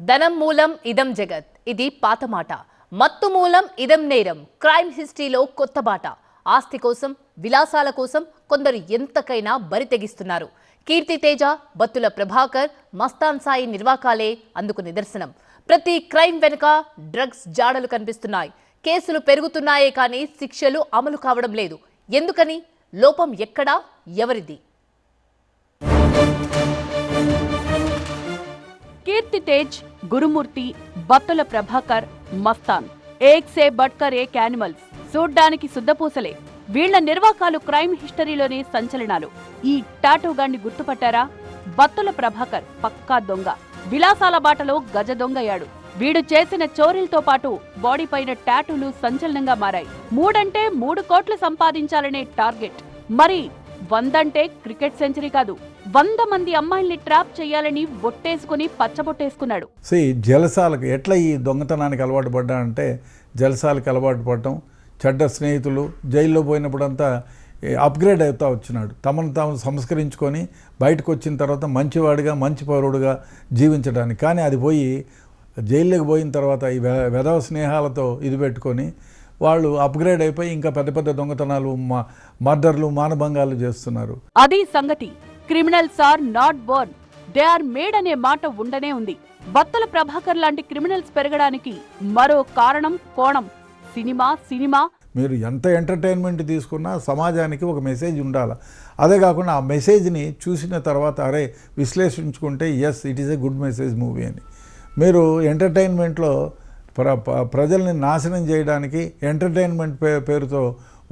ధనం మూలం ఇదం జగత్, ఇది పాత మాట. మత్తు మూలం ఇదం నేరం, క్రైమ్ హిస్టరీలో కొత్త బాట. ఆస్తి కోసం, విలాసాల కోసం కొందరు ఎంతకైనా బరి తెగిస్తున్నారు. కీర్తి తేజ, బత్తుల ప్రభాకర్, మస్తాన్ సాయి నిర్వాకాలే అందుకు నిదర్శనం. ప్రతి క్రైమ్ వెనుక డ్రగ్స్ జాడలు కనిపిస్తున్నాయి. కేసులు పెరుగుతున్నాయే కానీ శిక్షలు అమలు కావడం లేదు. ఎందుకని? లోపం ఎక్కడా? ఎవరిది? కీర్తి తేజ్, గురుమూర్తి, బత్తుల ప్రభాకర్, మస్తాన్ ఏక్ సే బట్కర్ ఏక్ యానిమల్స్. చూడ్డానికి శుద్ధపూసలే. వీళ్ల నిర్వాకాలు క్రైమ్ హిస్టరీలోనే సంచలనాలు. ఈ టాటూగాన్ని గుర్తుపట్టారా? బత్తుల ప్రభాకర్ పక్కా దొంగ. విలాసాల బాటలో గజ దొంగయ్యాడు. వీడు చేసిన చోరీలతో పాటు బాడీ పైన టాటూలు సంచలనంగా మారాయి. 3 అంటే 3 కోట్లు సంపాదించాలనే టార్గెట్. మరి 100 అంటే క్రికెట్ సెంచరీ కాదు, 100 మంది అమ్మాయిల్ని ట్రాప్ చేయాలని బొట్టేసుకుని పచ్చబొట్టేసుకున్నాడు. జలసాలకు ఎట్లా ఈ దొంగతనానికి అలవాటు పడ్డా అంటే, జలసాలకు అలవాటు పడటం, చెడ్డ స్నేహితులు, జైల్లో పోయినప్పుడంతా అప్గ్రేడ్ అవుతూ వచ్చినాడు. తమను తాము సంస్కరించుకొని బయటకు వచ్చిన తర్వాత మంచివాడిగా, మంచి పౌరుడుగా జీవించడానికి. కానీ అది పోయి జైల్లోకి పోయిన తర్వాత ఈ వెధవ స్నేహాలతో ఇది పెట్టుకొని వాళ్ళు అప్గ్రేడ్ అయిపోయి ఇంకా పెద్ద పెద్ద దొంగతనాలు, మర్డర్లు, మానభంగాలు చేస్తున్నారు. అది సంగతి. Criminals are not born, they are made అనే మాట ఉండనే ఉంది. బత్తుల ప్రభాకర్ లాంటి క్రిమినల్స్ పెరగడానికి మరో కారణం కోణం సినిమా. మీరు ఎంత ఎంటర్టైన్మెంట్ తీసుకున్నా సమాజానికి ఒక మెసేజ్ ఉండాలి. అదే కాకుండా ఆ మెసేజ్ని చూసిన తర్వాత విశ్లేషించుకుంటే yes, it is a good message movie అని. మీరు ఎంటర్టైన్మెంట్లో ప్రజల్ని నాశనం చేయడానికి, ఎంటర్టైన్మెంట్ పేరుతో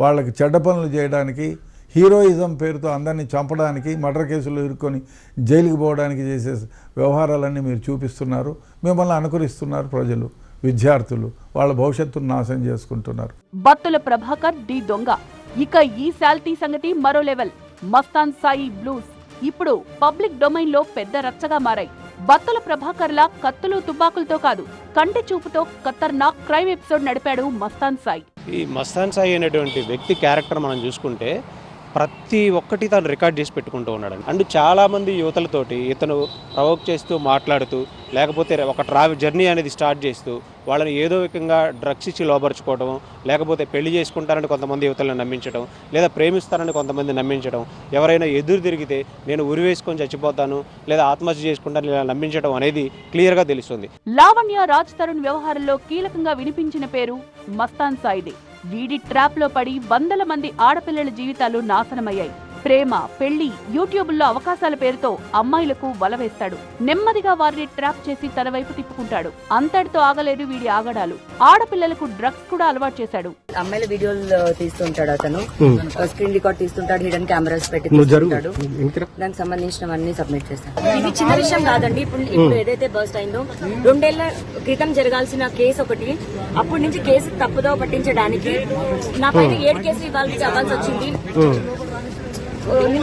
వాళ్ళకి చెడ్డ పనులు చేయడానికి, హీరోయిజం పేరుతో అందరినీ చంపడానికి, మర్డర్ కేసులు ఇరుక్కొని జైలుకి పోవడానికి చేసే వ్యవహారాలన్నీ మీరు చూపిస్తున్నారు. మిమ్మల్ని అనుకరిస్తున్నారు ప్రజలు, విద్యార్థులు. వాళ్ళ భవిష్యత్తును నాశనం చేసుకుంటున్నారు. బత్తుల ప్రభాకర్ డి దొంగ. ఇక ఈ శాల్తీ సంగతి మరో లెవెల్. మస్తాన్ సాయి బ్లూస్ ఇప్పుడు పబ్లిక్ డొమైన్ లో పెద్ద రచ్చగా మారాయి. బత్తుల ప్రభాకర్లా కత్తులు తుపాకులతో కాదు, కంటి చూపుతో ఖతర్నాక్ క్రైమ్ ఎపిసోడ్ నడిపాడు మస్తాన్ సాయి. ఈ మస్తాన్ సాయి అనేటువంటి వ్యక్తి క్యారెక్టర్ మనం చూసుకుంటే ప్రతి ఒక్కటి తను రికార్డ్ చేసి పెట్టుకుంటూ ఉన్నాడు. అండ్ చాలామంది యువతలతోటి ఇతను ప్రవోక్ చేస్తూ, మాట్లాడుతూ, లేకపోతే ఒక జర్నీ అనేది స్టార్ట్ చేస్తూ వాళ్ళని ఏదో విధంగా డ్రగ్స్ ఇచ్చి లోపరుచుకోవడం, లేకపోతే పెళ్లి చేసుకుంటారని కొంతమంది యువతలను నమ్మించడం, లేదా ప్రేమిస్తారని కొంతమంది నమ్మించడం, ఎవరైనా ఎదురు తిరిగితే నేను ఉరివేసుకొని చచ్చిపోతాను లేదా ఆత్మహత్య చేసుకుంటాను ఇలా నమ్మించడం అనేది క్లియర్గా తెలుస్తుంది. లావణ్య రాజ్ తరుణ్ వ్యవహారంలో కీలకంగా వినిపించిన పేరు మస్తాన్ సాయిదే. వీడి ట్రాప్ లో పడి వందల మంది ఆడపిల్లల జీవితాలు నాశనమయ్యాయి. ప్రేమ, పెళ్లి, యూట్యూబ్లో అవకాశాల పేరుతో అమ్మాయిలకు వలవేస్తాడు. నెమ్మదిగా వారిని ట్రాప్ చేసి తన వైపు తిప్పుకుంటాడు. అంతటితో ఆగలేదు వీడి ఆగడాలు. ఆడపిల్లలకు డ్రగ్స్ కూడా అలవాటు చేశాడు. అమ్మాయిల వీడియోలు తీస్తుంటాడు, అతను స్క్రీన్ రికార్డ్ తీస్తుంటాడు, హిడెన్ కెమెరాస్ పెట్టి తీస్తుంటాడు. దానికి సంబంధించినవన్నీ సబ్మిట్ చేస్తాడు. ఇది చిన్న విషయం కాదండి. ఇప్పుడు ఏదైతే బర్స్ట్ అయిందో 2 ఏళ్ల క్రితం జరగాల్సిన కేసు ఒకటి, అప్పటి నుంచి కేసు తప్పుదో పట్టించడానికి నా పైన 7 కేసులు ఇవ్వాల్సి వచ్చింది.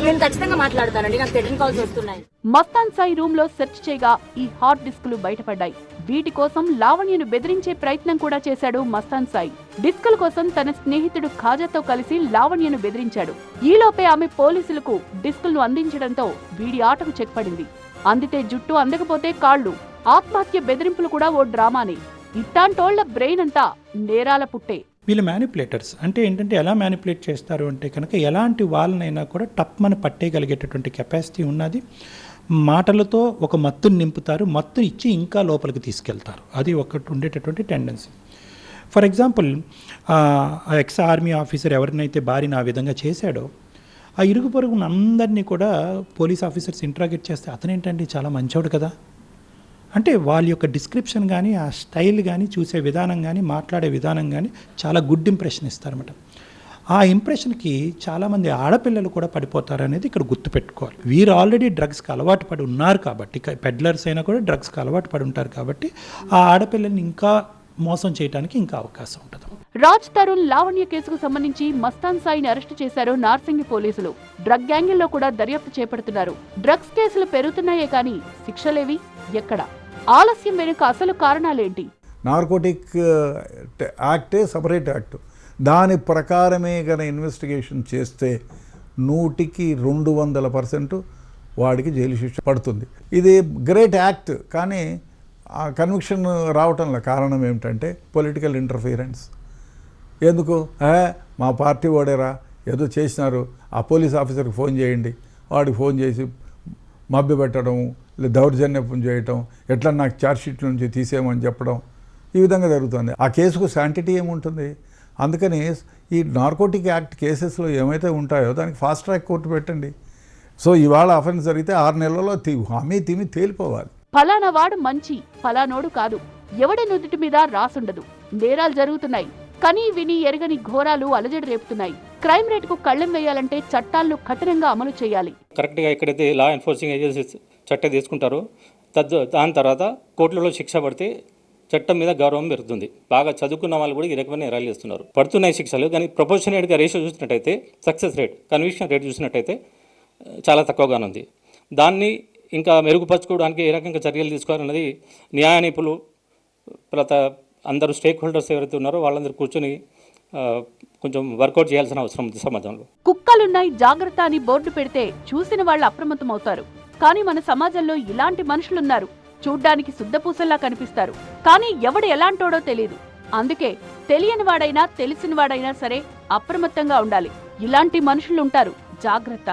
నేను ఖచ్చితంగా మాట్లాడతానండి, నాకు టెలిఫోన్ కాల్స్ వస్తున్నాయి. మస్తాన్ సాయి రూమ్ లో సెర్చ్ చేయగా ఈ హార్డ్ డిస్కులు బయటపడ్డాయి. వీటి కోసం లావణ్యను బెదిరించే ప్రయత్నం కూడా చేశాడు మస్తాన్ సాయి. డిస్కుల కోసం తన స్నేహితుడు ఖాజాతో కలిసి లావణ్యను బెదిరించాడు. ఈలోపే ఆమె పోలీసులకు డిస్కులను అందించడంతో వీడి ఆటకు చెక్ పడింది. అందితే జుట్టు, అందకపోతే కాళ్లు. ఆత్మహత్య బెదిరింపులు కూడా ఓ డ్రామానే. ఇట్టాంటోళ్ల బ్రెయిన్ అంతా నేరాల పుట్టే. వీళ్ళు మ్యానిపులేటర్స్. అంటే ఏంటంటే ఎలా మ్యానిపులేట్ చేస్తారు అంటే కనుక ఎలాంటి వాళ్ళనైనా కూడా టప్మని పట్టేయగలిగేటటువంటి కెపాసిటీ ఉన్నది. మాటలతో ఒక మత్తుని నింపుతారు, మత్తు ఇచ్చి ఇంకా లోపలికి తీసుకెళ్తారు. అది ఒకటి ఉండేటటువంటి tendency. For example, ex army officer ఎవరినైతే భార్యను ఆ విధంగా చేశాడో, ఆ ఇరుగు పొరుగున అందరినీ కూడా పోలీస్ ఆఫీసర్స్ ఇంట్రాగేట్ చేస్తే అతనేంటంటే చాలా మంచోడు కదా అంటే వాళ్ళ యొక్క డిస్క్రిప్షన్ కానీ, ఆ స్టైల్ కానీ, చూసే విధానం కానీ, మాట్లాడే విధానం కానీ చాలా గుడ్ ఇంప్రెషన్ ఇస్తారన్నమాట. ఆ ఇంప్రెషన్కి చాలామంది ఆడపిల్లలు కూడా పడిపోతారు అనేది ఇక్కడ గుర్తుపెట్టుకోవాలి. వీరు ఆల్రెడీ డ్రగ్స్కి అలవాటు పడి ఉన్నారు కాబట్టి, పెడ్లర్స్ అయినా కూడా డ్రగ్స్కి అలవాటు పడి ఉంటారు కాబట్టి ఆ ఆడపిల్లల్ని ఇంకా మోసం చేయడానికి ఇంకా అవకాశం ఉంటుంది. రాజ్ తరుణ్ లావణ్య కేసుకు సంబంధించి మస్తాన్ సాయిని అరెస్టు చేశారు నార్సింగి పోలీసులు. డ్రగ్ గ్యాంగిల్లో కూడా దర్యాప్తు చేపడుతున్నారు. డ్రగ్స్ కేసులు పెరుగుతున్నాయే కానీ శిక్షలేవి ఎక్కడ? ఆలస్యం వెనుక అసలు కారణాలేంటి? నార్కోటిక్ యాక్టే సపరేట్ యాక్ట్. దాని ప్రకారమే గన ఇన్వెస్టిగేషన్ చేస్తే 100కి 200% వాడికి జైలు శిక్ష పడుతుంది. ఇది గ్రేట్ యాక్ట్, కానీ ఆ కన్విక్షన్ రావటంలో కారణం ఏమిటంటే పొలిటికల్ ఇంటర్ఫీరెన్స్. ఎందుకు మా పార్టీ వాడేరా ఏదో చేసినారు, ఆ పోలీస్ ఆఫీసర్కి ఫోన్ చేయండి, వాడికి ఫోన్ చేసి మభ్యపెట్టడం, లేదా దౌర్జన్యం చేయటం, ఎట్లా నాకు ఛార్జ్షీట్ నుంచి తీసేయమని చెప్పడం, ఈ విధంగా జరుగుతుంది. ఆ కేసుకు శాంటిటీ ఏముంటుంది? అందుకని ఈ నార్కోటిక్ యాక్ట్ కేసెస్లో ఏమైతే ఉంటాయో దానికి ఫాస్ట్ ట్రాక్ కోర్టు పెట్టండి. సో ఇవాళ అఫెన్స్ జరిగితే 6 నెలల్లో హామీ తిమి తేలిపోవాలి. ఫలానా వాడు మంచి, ఫలానోడు కాదు, ఎవడి నుదుటి మీద రాసుండదు. నేరాలు జరుగుతున్నాయి, కనీ విని ఎరగని ఘోరాలు అలజడి రేపుతున్నాయి. క్రైమ్ రేటుకు కళ్ళెం వేయాలంటే చట్టాలను కఠినంగా అమలు చేయాలి. కరెక్ట్గా ఎక్కడైతే లా ఎన్ఫోర్సింగ్ ఏజెన్సీస్ చట్టం తీసుకుంటారో దాని తర్వాత కోర్టులలో శిక్ష పడితే చట్టం మీద గౌరవం పెరుగుతుంది. బాగా చదువుకున్న వాళ్ళు కూడా ఈ రకమైన నేరాలు చేస్తున్నారు. పడుతున్నాయి శిక్షలు, కానీ ప్రపోర్షనేట్గా రేషియో చూసినట్టయితే సక్సెస్ రేట్, కన్విక్షన్ రేట్ చూసినట్టయితే చాలా తక్కువగానే ఉంది. దాన్ని ఇంకా మెరుగుపరచుకోవడానికి ఏ రకంగా చర్యలు తీసుకోవాలన్నది న్యాయ నిపుణులు అందరూ స్టేక్ హోల్డర్స్ ఎవరైతే ఉన్నారో వాళ్ళందరూ కూర్చొని కొంచెం వర్కౌట్ చేయాల్సిన అవసరం ఉంది సమాజంలో. కుక్కలున్నాయి జాగ్రత్త అని బోర్డు పెడితే చూసిన వాళ్ళు అప్రమత్తమవుతారు. కానీ మన సమాజంలో ఇలాంటి మనుషులున్నారు. చూడ్డానికి శుద్ధపూసల్లా కనిపిస్తారు, కానీ ఎవడు ఎలాంటోడో తెలియదు. అందుకే తెలియని వాడైనా తెలిసిన వాడైనా సరే అప్రమత్తంగా ఉండాలి. ఇలాంటి మనుషులుంటారు, జాగ్రత్త.